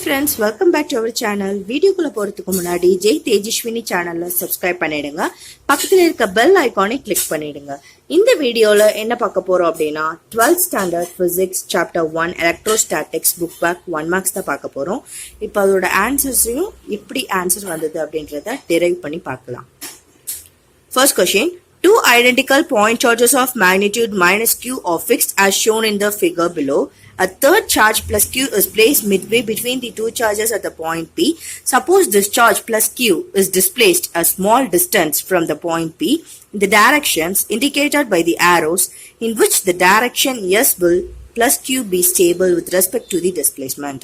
friends, welcome back to our channel. வீடியோக்குள்ள போறதுக்கு முன்னாடி ஜெய் தேஜஸ்வினி சேனலை சப்ஸ்கிரைப் பண்ணிடுங்க. பக்கத்துல இருக்க பெல் ஐகானை கிளிக் பண்ணிடுங்க. இந்த வீடியோல என்ன பார்க்க போறோம் அப்படின்னா 12th standard physics chapter 1 electrostatics book back 1 marks தான் பார்க்க போறோம். இப்போ அதோட ஆன்சர்ஸையும் எப்படி ஆன்சர் வந்தது அப்படின்றத டெரைவ் பண்ணி பார்க்கலாம். First question. Two identical point charges of magnitude minus q are fixed as shown in the figure below. A third charge plus q is placed midway between the two charges at the point P. Suppose this charge plus q is displaced a small distance from the point P in the directions indicated by the arrows, in which the direction S will plus q be stable with respect to the displacement.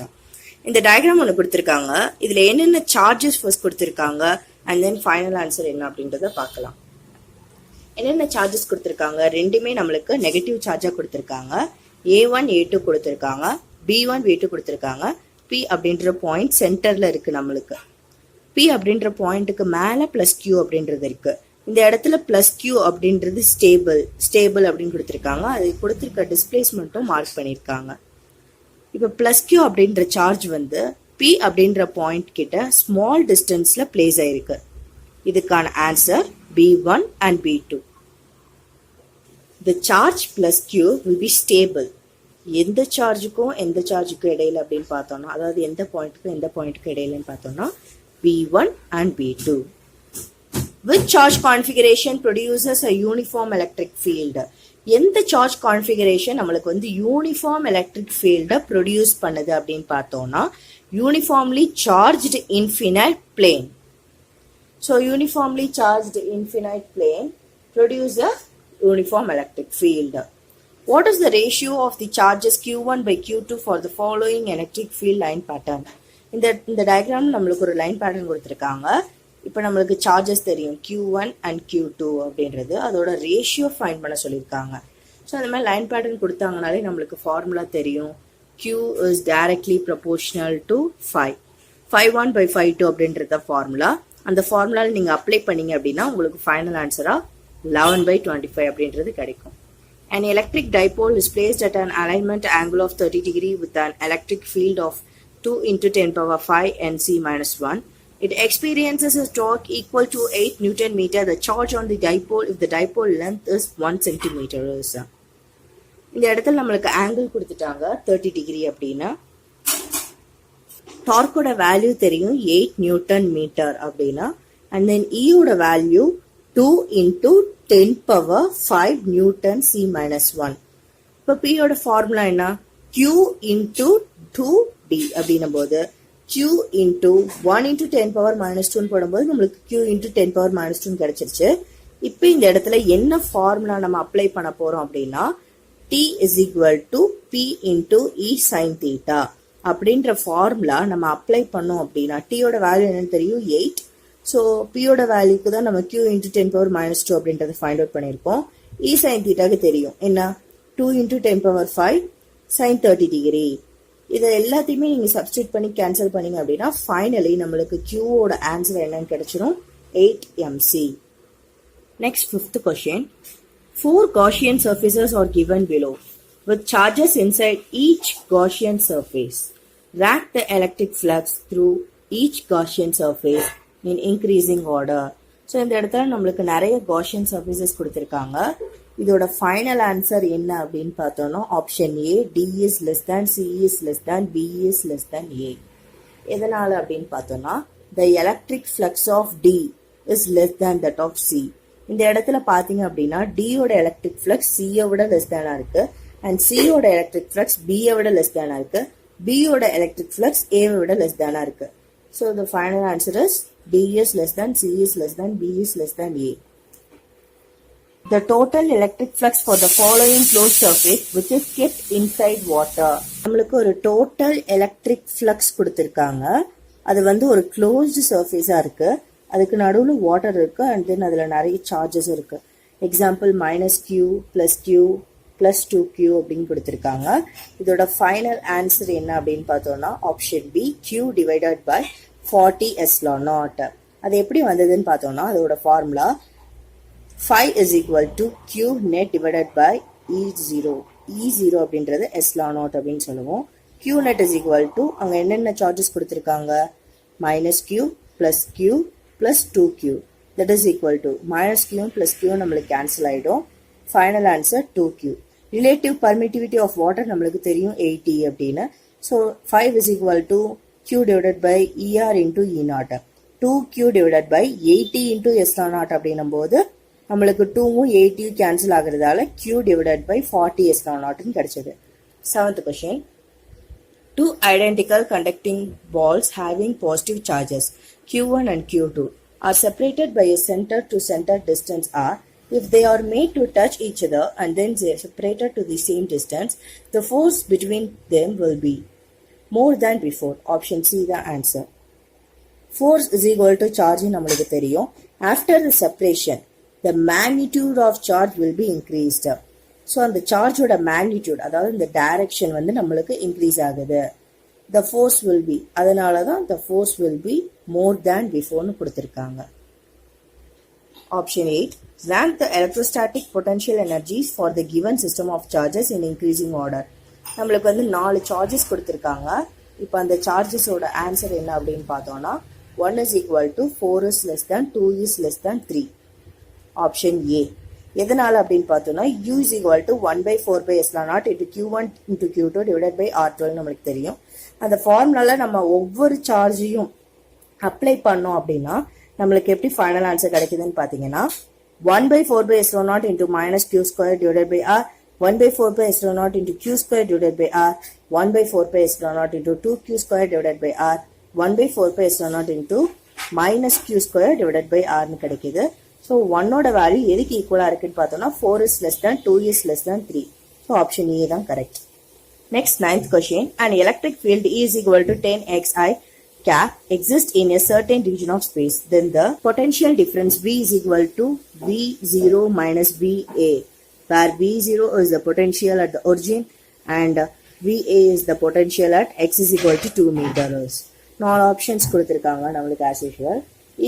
இந்த diagram ஒன்று கொடுத்துருக்காங்க. இதில் என்னென்ன charges first கொடுத்துருக்காங்க and then final answer என்ன அப்படின்றத பார்க்கலாம். என்னென்ன சார்ஜஸ் கொடுத்துருக்காங்க, ரெண்டுமே நம்மளுக்கு நெகட்டிவ் சார்ஜாக கொடுத்துருக்காங்க. A1 A2 கொடுத்துருக்காங்க, B1 B2 கொடுத்துருக்காங்க. P அப்படின்ற பாயிண்ட் சென்டரில் இருக்குது. நம்மளுக்கு P அப்படின்ற பாயிண்ட்டுக்கு மேலே ப்ளஸ் Q அப்படின்றது இருக்குது. இந்த இடத்துல ப்ளஸ் Q அப்படின்றது ஸ்டேபிள் அப்படின்னு கொடுத்துருக்காங்க. அது கொடுத்துருக்க டிஸ்பிளேஸ்மெண்ட்டும் மார்க் பண்ணியிருக்காங்க. இப்போ ப்ளஸ் Q அப்படின்ற சார்ஜ் வந்து P அப்படின்ற பாயிண்ட் கிட்ட ஸ்மால் டிஸ்டன்ஸில் பிளேஸ் ஆயிருக்கு. இதுக்கான answer B1 and B2. The charge plus Q will be stable. எந்த சார்ஜுக்கும் எந்த சார்ஜுக்கும் இடையில அப்படின்னு பார்த்தோம்னா, அதாவது எந்த பாயிண்ட்டுக்கும் எந்த பாயிண்ட்டுக்கும் இடையிலன்னு பார்த்தோம்னா B1 and B2. Which charge configuration produces a uniform electric field? எந்த சார்ஜ் கான்ஃபிகரேஷன் நம்மளுக்கு வந்து யூனிஃபார்ம் எலக்ட்ரிக் ஃபீல்டை ப்ரொடியூஸ் பண்ணுது அப்படின்னு பார்த்தோம்னா uniformly charged infinite plane. So uniformly charged infinite plane produce a uniform electric field. What is the ratio of the charges Q1 by Q2 for the following electric field line pattern? இந்த diagram நம்மளுக்கு ஒரு line pattern கொடுத்துருக்காங்க. இப்போ நம்மளுக்கு charges தெரியும் Q1 and Q2 அப்படின்றது, அதோட ratio find பண்ண சொல்லியிருக்காங்க. ஸோ அந்த மாதிரி லைன் பேட்டர்ன் கொடுத்தாங்கனாலே நம்மளுக்கு ஃபார்முலா தெரியும். Q is directly proportional to phi. Phi1 by phi2 அப்படின்றத ஃபார்முலா. அந்த ஃபார்முலாவில் நீங்கள் அப்ளை பண்ணீங்க அப்படின்னா உங்களுக்கு ஃபைனல் ஆன்சராக 11/25 அப்படின்றது கிடைக்கும். An electric dipole is placed at an alignment angle of 30 degree with an electric field of 2 × 10⁵ Nc-1. It experiences a torque equal to 8 Newton meter. The charge on the dipole if the dipole length is 1 centimeter. இந்த இடத்துல நம்மளுக்கு angle கொடுத்துட்டாங்க 30 degree அப்படின்னா. டார்க்கோட value தெரியும் 8 newton metre அப்படின்னா. And then ஈயோட value 2 × 10⁵ newton C-1. இப்போ Pயோட formula என்ன? Q × 2D அப்படின்னும் போது Q × 1 × 10⁻²ன்னு போடும்போது நம்மளுக்கு Q × 10⁻² கிடைச்சிருச்சு. இப்போ இந்த இடத்துல என்ன ஃபார்முலா நம்ம அப்ளை பண்ண போறோம் அப்படின்னா T = P × E sin θ அப்படின்ற ஃபார்முலா நம்ம அப்ளை பண்ணோம் அப்படின்னா Tயோட வேல்யூ என்னன்னு தெரியும் 8. ஸோ Pயோட வேல்யூக்கு தான் நம்ம Q × 10⁻² அப்படின்றத ஃபைண்ட் அவுட் பண்ணியிருக்கோம். E sin θக்கு தெரியும் என்ன? 2 × 10⁵ sin 30 டிகிரி. இதை எல்லாத்தையுமே நீங்கள் சப்ஸ்டியூட் பண்ணி கேன்சல் பண்ணீங்க அப்படின்னா ஃபைனலி நம்மளுக்கு Qவோட ஆன்சர் என்னன்னு கிடைச்சிரும் 8 mc. Next, 5th question. 4 Gaussian surfaces are given below with charges inside each Gaussian surface. Rack the electric flux through each Gaussian surface in increasing order. So இந்த இடத்துல நம்மளுக்கு நிறைய Gaussian surfaces கொடுத்துருக்காங்க. இதோட final answer என்ன அப்படின்னு பார்த்தோம்னா option A, D is less than, C is less than, B is less than A. எதனால அப்படின்னு பார்த்தோம்னா the electric flux of D is less than that of C. இந்த இடத்துல பார்த்தீங்க அப்படின்னா Dயோட எலக்ட்ரிக் ஃப்ளக்ஸ் Cயை விட லெஸ் தேனா இருக்கு அண்ட் Cயோட எலக்ட்ரிக் ஃப்ளக்ஸ் Bயை விட லெஸ் தேனா இருக்கு. Bயோட எலக்ட்ரிக் ஃப்ளக்ஸ் Aவை விட லெஸ் தேனா இருக்கு. So the final answer is D is less than, C is less than, B is less than A. The total electric flux for the following closed surface which is kept inside water. நம்மளுக்கு ஒரு total electric flux கொடுத்துருக்காங்க. அது வந்து ஒரு closed surfaceஆ இருக்கு. அதுக்கு நடுவில் water இருக்கு அண்ட் தென் அதில் நிறைய சார்ஜஸ் இருக்கு. எக்ஸாம்பிள் -Q + Q + 2Q அப்படின்னு கொடுத்துருக்காங்க. இதோட ஃபைனல் ஆன்சர் என்ன அப்படின்னு பார்த்தோம்னா ஆப்ஷன் B, Q / 40 ε0. அது எப்படி வந்ததுன்னு பார்த்தோம்னா அதோட formula phi = Q net / E0. E0 அப்படின்றது ε0 அப்படின்னு சொல்லுவோம். Q net is equal to அங்க என்னென்ன சார்ஜஸ் கொடுத்திருக்காங்க minus Q plus Q plus 2Q that is equal to minus Q plus Q நம்மளுக்கு cancel ஆயிடும். Final answer 2Q. Relative permittivity of water நம்மளுக்கு தெரியும் 80 அப்படின்னு. So 5 is equal to Q divided by ER into E naught. 2Q divided by 80 into S naught அப்படின்னும் போது நம்மளுக்கு 2வும் 80 cancel ஆகிறதால Q divided by 40 S naught கிடைச்சது. 7th question. Two identical conducting balls having positive charges Q1 and Q2 are separated by a center to center distance R. If they are made to touch each other and then they are separated to the same distance, the force between them will be more than before. Option C the answer. Force is equal to charge நம்மளுக்கு தெரியும். After the separation, the magnitude of charge will be increased. So அந்த சார்ஜோட magnitude அதாவது இந்த direction வந்து நம்மளுக்கு increase ஆகுது. The force will be அதனால தான் the force will be more than beforeனு கொடுத்திருக்காங்க. Option 8. Rank the electrostatic potential energies for the given system of charges in increasing order. நம்மளுக்கு வந்து 4 சார்ஜஸ் கொடுத்திருக்காங்க. இப்போ அந்த சார்ஜஸோட ஆன்சர் என்ன அப்படின்னு பார்த்தோம்னா 1 is equal to 4 is less than 2 is less than 3. Option A. எதனால அப்படின்னு பார்த்தோம்னா U is equal to 1 by 4 by S naught into Q1 into Q2 divided by R12 நம்மளுக்கு தெரியும். அந்த ஃபார்முலால நம்ம ஒவ்வொரு சார்ஜையும் அப்ளை பண்ணோம் அப்படின்னா நம்மளுக்கு எப்படி ஃபைனல் ஆன்சர் கிடைக்குதுன்னு பார்த்தீங்கன்னா 1 by 4 by S naught into minus Q square divided by R 1 by 4 by S naught into Q square divided by R 1 by 4 by S naught into 2Q square divided by R 1 by 4 by S naught into minus Q square divided by R னு கிடைக்குது. So 1 ஓட value எதுக்கு ஈக்குவலா இருக்குன்னு பார்த்தோம்னா 4 is less than 2 is less than 3. So option A தான் correct. Next 9th question. An electric field E is equal to 10 xi cap exists in a certain region of space. Then the potential difference V is equal to V0 minus VA, where V0 is the potential at the origin and VA is the potential at x is equal to 2 meters. 4 options கொடுத்திருக்காங்க நம்மளுக்கு as usual.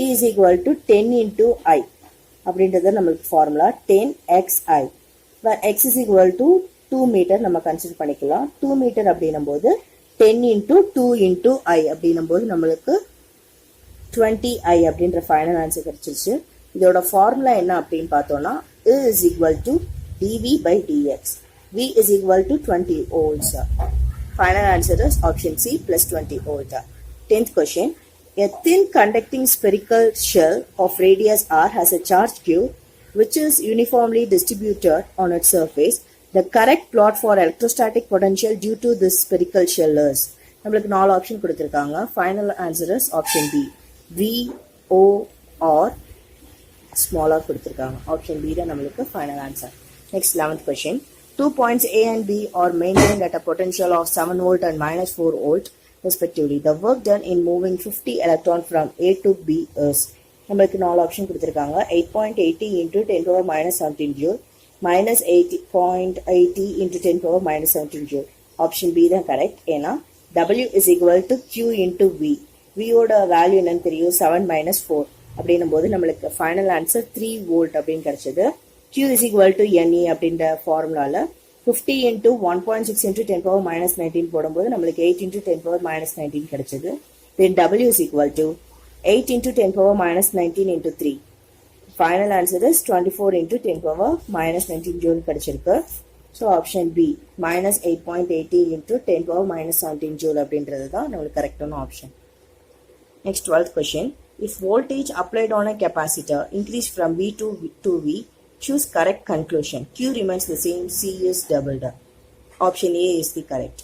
E is equal to 10 into I அப்படின்றது நம்மளுக்கு formula 10xi where x is equal to 2 metre நம்ம consider பண்ணிக்கலாம். 2 metre அப்படின்னும் போது 10 into 2 into I அப்படின்னும் போது நம்மளுக்கு 20i அப்படின்ற ஃபைனல் ஆன்சர் கிடைச்சிருச்சு. இதோட ஃபார்முலா என்ன அப்படின்னு பார்த்தோம்னா E is equal to dV by dx. V is equal to 20 volts. Final answer is option C plus 20 volt. 10th question. A thin conducting spherical shell of radius r has a charge q which is uniformly distributed on its surface. The correct plot for electrostatic potential due to this spherical shell is. நம்மளுக்கு 4 option கொடுத்திருக்காங்க. Final answer is option B. V O R smaller கொடுத்திருக்காங்க. Option B தான் நம்மளுக்கு final answer. Next 11th question. 2 points A and B are maintained at a potential of 7 volt and minus 4 volt. Respectively, the work done in moving 50 electron from A to B is. நம்மளுக்கு 4 option கொடுத்திருக்காங்க. 8.80 into 10 power minus 17 joule minus 8.80 into 10 power minus 17 joule. Option B தான் correct. ஏன்னா W is equal to Q into V. V ஓட value என்னன்னு தெரியும் 7 minus 4 அப்படின்னும் போது நம்மளுக்கு ஃபைனல் ஆன்சர் 3 volt அப்படின்னு கிடைச்சது. Q is equal to NE அப்படின்ற ஃபார்முலால 50 into 1.6 into 10 power minus 19 போடும்போது நம்மளுக்கு 8 into 10 power minus 19 கிடைச்சது. Then W is equal to 8 into 10 power minus 19 into 3. Final answer is 24 into 10 power minus 19 joule கிடைச்சிருக்கு. So option B minus 8.80 into 10 power minus 17 joule அப்படின்றது தான் நம்மளுக்கு கரெக்டான option. Next 12th question. If voltage applied on a capacitor increased from V to V, choose correct conclusion. Q remains the same, C is doubled. Option A is the correct.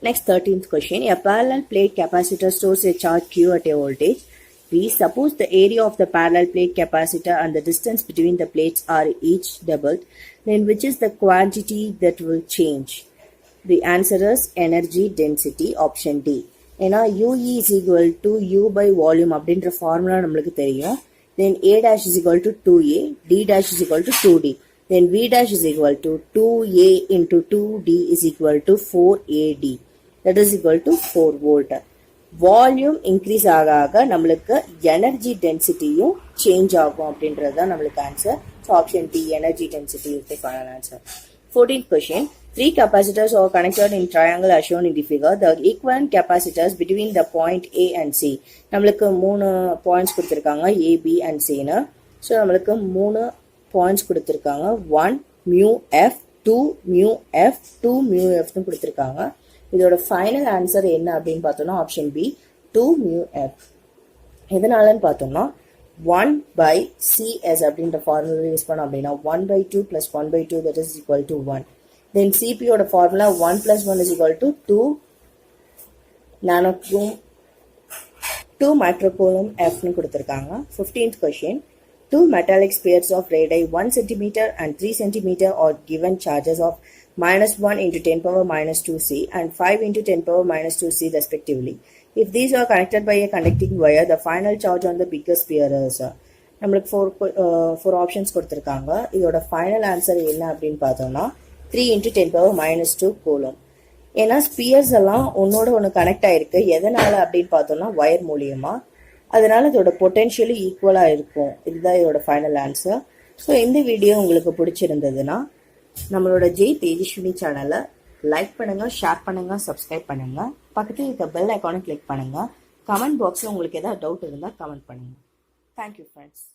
Next 13th question. A parallel plate capacitor stores a charge Q at a voltage V. Suppose the area of the parallel plate capacitor and the distance between the plates are each doubled. Then which is the quantity that will change? The answer is energy density. Option D. ஏன்னா UE is equal to U by volume அப்படின்ற formula நம்மளுக்கு தெரியும். Then A dash is equal to 2A, D dash is equal to 2D. Then V dash is equal to 2A into 2D is equal to 4AD. That is equal to 4 volt. Volume increase ஆக நம்மளுக்கு energy densityயும் change ஆகும் அப்படின்றது தான் நம்மளுக்கு answer. So option D, energy density is the final answer. 14th question. Three capacitors are connected in triangle as shown in the figure. The equivalent capacitors between the point A and C. நம்மளுக்கு 3 points கொடுத்திருக்காங்க A, B and C னு. So நம்மளுக்கு 3 points கொடுத்திருக்காங்க. 1 mu F, 2 mu F, 2 mu F னு கொடுத்திருக்காங்க. இதோட final answer என்ன அப்படின்னு பார்த்தோம்னா ஆப்ஷன் பி 2 mu F. எதனாலன்னு பார்த்தோம்னா 1 by CS அப்படின்ற ஃபார்முலா யூஸ் பண்ணோம் அப்படின்னா 1 by 2 plus 1 by 2 that is equal to 1. Then CP ஓட formula 1 plus 1 is equal to 2 nanocoulomb 2 microcoulomb F னு கொடுத்திருக்காங்க. 15th question. Two metallic spheres of radii 1 cm and 3 cm are given charges of -1 into 10 power minus 2C and 5 into 10 power minus 2C respectively. If these are connected by a conducting wire, the final charge on the bigger sphere is நம்மளுக்கு 4 options கொடுத்திருக்காங்க. இதோட final answer என்ன அப்படின்னு பார்த்தோம்னா 3 into 10 power minus 2 coulomb. ஏன்னா Spears எல்லாம் ஒன்னோட ஒன்று கனெக்ட் ஆயிருக்கு. எதனால அப்படின்னு பார்த்தோம்னா வயர் மூலியமா. அதனால இதோட பொட்டென்ஷியலி ஈக்குவலாக இருக்கும். இதுதான் இதோட ஃபைனல் ஆன்சர். ஸோ இந்த வீடியோ உங்களுக்கு பிடிச்சிருந்ததுன்னா நம்மளோட ஜெய் தேஜஸ்வினி சேனலை லைக் பண்ணுங்க, ஷேர் பண்ணுங்க, சப்ஸ்கிரைப் பண்ணுங்க. பக்கத்தில் இருக்க பெல் ஐக்கானை கிளிக் பண்ணுங்க. கமெண்ட் பாக்ஸில் உங்களுக்கு ஏதாவது டவுட் இருந்தால் கமெண்ட் பண்ணுங்க. Thank you friends.